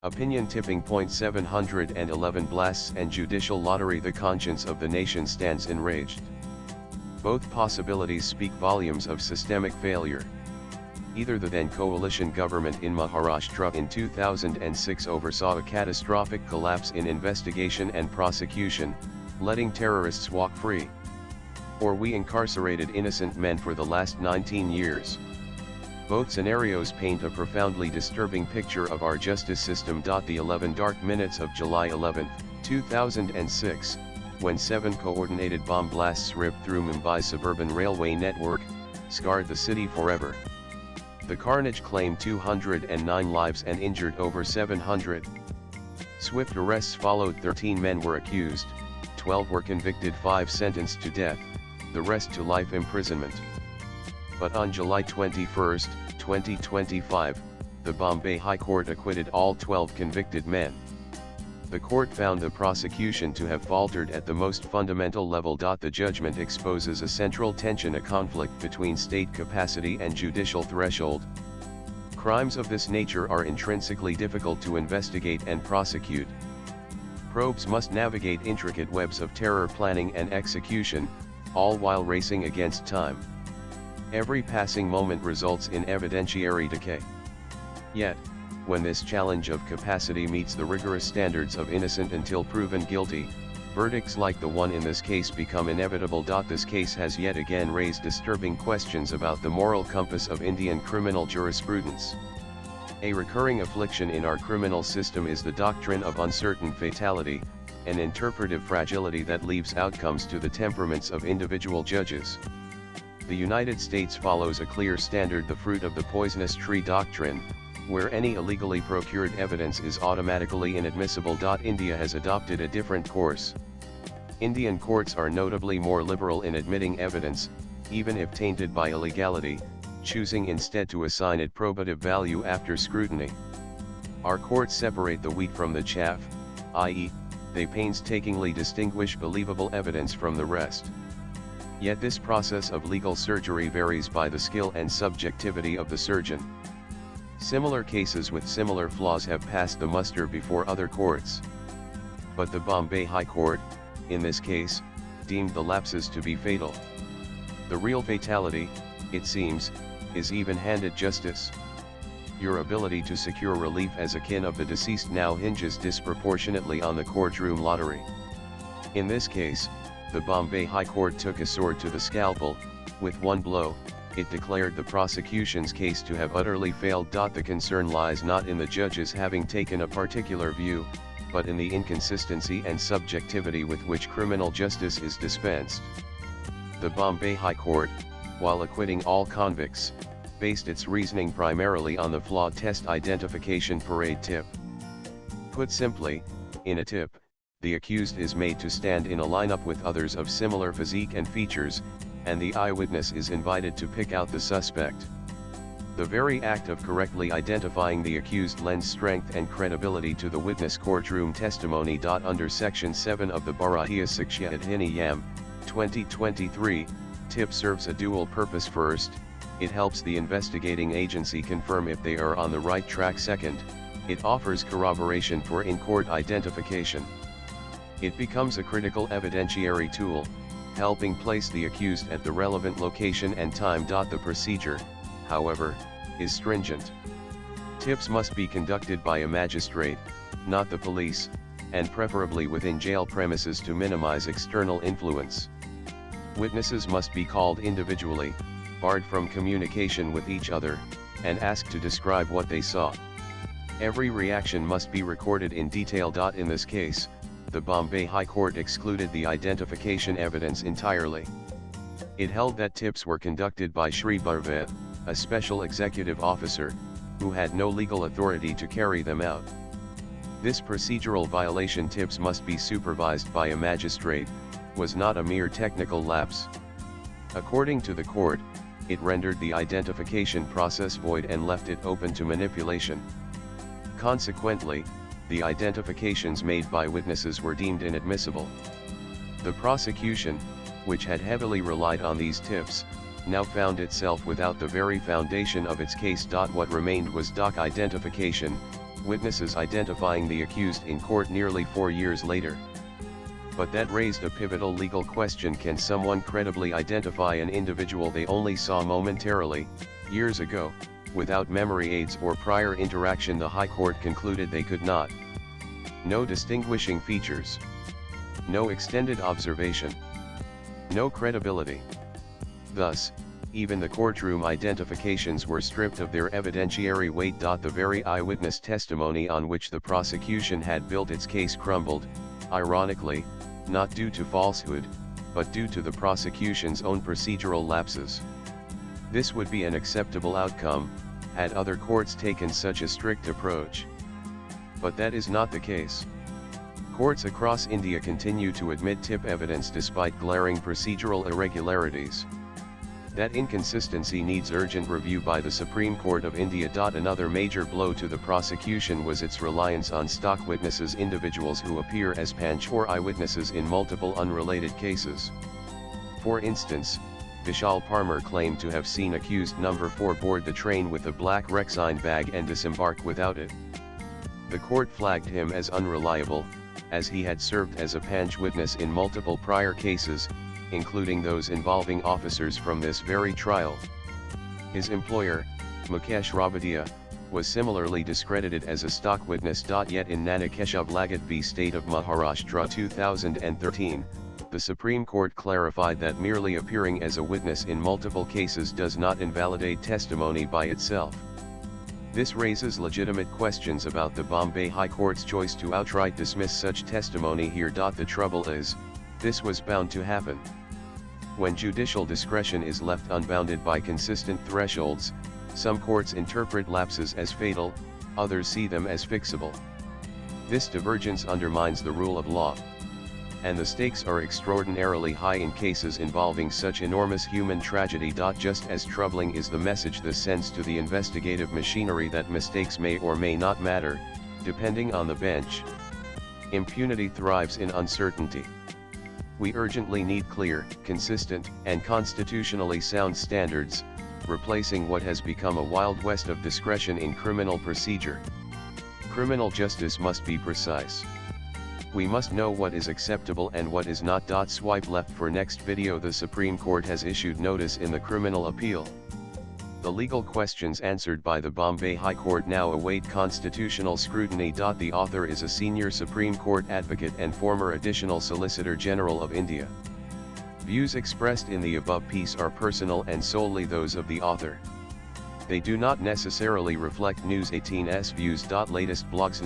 Opinion tipping point 711 blasts and judicial lottery. The conscience of the nation stands enraged. Both possibilities speak volumes of systemic failure. Either the then coalition government in Maharashtra in 2006 oversaw a catastrophic collapse in investigation and prosecution, letting terrorists walk free. Or we incarcerated innocent men for the last 19 years. Both scenarios paint a profoundly disturbing picture of our justice system. The 11 dark minutes of July 11, 2006, when 7 coordinated bomb blasts ripped through Mumbai's suburban railway network, scarred the city forever. The carnage claimed 209 lives and injured over 700. Swift arrests followed. 13 men were accused, 12 were convicted, 5 sentenced to death, the rest to life imprisonment. But on July 21, 2025, the Bombay High Court acquitted all 12 convicted men. The court found the prosecution to have faltered at the most fundamental level. The judgment exposes a central tension, a conflict between state capacity and judicial threshold. Crimes of this nature are intrinsically difficult to investigate and prosecute. Probes must navigate intricate webs of terror planning and execution, all while racing against time. Every passing moment results in evidentiary decay. Yet, when this challenge of capacity meets the rigorous standards of innocent until proven guilty, verdicts like the one in this case become inevitable. This case has yet again raised disturbing questions about the moral compass of Indian criminal jurisprudence. A recurring affliction in our criminal system is the doctrine of uncertain fatality, an interpretive fragility that leaves outcomes to the temperaments of individual judges. The United States follows a clear standard, the fruit of the poisonous tree doctrine, where any illegally procured evidence is automatically inadmissible. India has adopted a different course. Indian courts are notably more liberal in admitting evidence, even if tainted by illegality, choosing instead to assign it probative value after scrutiny. Our courts separate the wheat from the chaff, i.e., they painstakingly distinguish believable evidence from the rest. Yet this process of legal surgery varies by the skill and subjectivity of the surgeon. Similar cases with similar flaws have passed the muster before other courts. But the Bombay High Court, in this case, deemed the lapses to be fatal. The real fatality, it seems, is even-handed justice. Your ability to secure relief as a kin of the deceased now hinges disproportionately on the courtroom lottery. In this case, the Bombay High Court took a sword to the scalpel. With one blow, it declared the prosecution's case to have utterly failed. The concern lies not in the judges having taken a particular view, but in the inconsistency and subjectivity with which criminal justice is dispensed. The Bombay High Court, while acquitting all convicts, based its reasoning primarily on the flawed test identification parade tip. Put simply, in a tip, the accused is made to stand in a lineup with others of similar physique and features, and the eyewitness is invited to pick out the suspect. The very act of correctly identifying the accused lends strength and credibility to the witness courtroom testimony. Under Section 7 of the Bharatiya Shiksha Adhiniyam, 2023, tip serves a dual purpose. First, it helps the investigating agency confirm if they are on the right track. Second, it offers corroboration for in-court identification. It becomes a critical evidentiary tool, helping place the accused at the relevant location and time. The procedure, however, is stringent. Tips must be conducted by a magistrate, not the police, and preferably within jail premises to minimize external influence. Witnesses must be called individually, barred from communication with each other, and asked to describe what they saw. Every reaction must be recorded in detail. In this case, the Bombay High Court excluded the identification evidence entirely. It held that tips were conducted by Shri Barvet, a special executive officer, who had no legal authority to carry them out. This procedural violation, tips must be supervised by a magistrate, was not a mere technical lapse. According to the court, it rendered the identification process void and left it open to manipulation. Consequently, the identifications made by witnesses were deemed inadmissible. The prosecution, which had heavily relied on these tips, now found itself without the very foundation of its case. What remained was doc identification, witnesses identifying the accused in court nearly 4 years later. But that raised a pivotal legal question: can someone credibly identify an individual they only saw momentarily, years ago, without memory aids or prior interaction? The High Court concluded they could not. No distinguishing features. No extended observation. No credibility. Thus, even the courtroom identifications were stripped of their evidentiary weight. The very eyewitness testimony on which the prosecution had built its case crumbled, ironically, not due to falsehood, but due to the prosecution's own procedural lapses. This would be an acceptable outcome, had other courts taken such a strict approach. But that is not the case. Courts across India continue to admit tip evidence despite glaring procedural irregularities. That inconsistency needs urgent review by the Supreme Court of India. Another major blow to the prosecution was its reliance on stock witnesses, individuals who appear as panch or eyewitnesses in multiple unrelated cases. For instance, Vishal Parmar claimed to have seen accused number 4 board the train with a black Rexine bag and disembark without it. The court flagged him as unreliable, as he had served as a panch witness in multiple prior cases, including those involving officers from this very trial. His employer, Mukesh Rabadia, was similarly discredited as a stock witness. Yet in Nanakeshav Lagat v. State of Maharashtra 2013, the Supreme Court clarified that merely appearing as a witness in multiple cases does not invalidate testimony by itself. This raises legitimate questions about the Bombay High Court's choice to outright dismiss such testimony here. The trouble is, this was bound to happen. When judicial discretion is left unbounded by consistent thresholds, some courts interpret lapses as fatal, others see them as fixable. This divergence undermines the rule of law. And the stakes are extraordinarily high in cases involving such enormous human tragedy. Just as troubling is the message this sends to the investigative machinery that mistakes may or may not matter, depending on the bench. Impunity thrives in uncertainty. We urgently need clear, consistent, and constitutionally sound standards, replacing what has become a wild west of discretion in criminal procedure. Criminal justice must be precise. We must know what is acceptable and what is not. Swipe left for next video. The Supreme Court has issued notice in the criminal appeal. The legal questions answered by the Bombay High Court now await constitutional scrutiny. The author is a senior Supreme Court advocate and former Additional Solicitor General of India. Views expressed in the above piece are personal and solely those of the author. They do not necessarily reflect News 18's views. Latest blogs.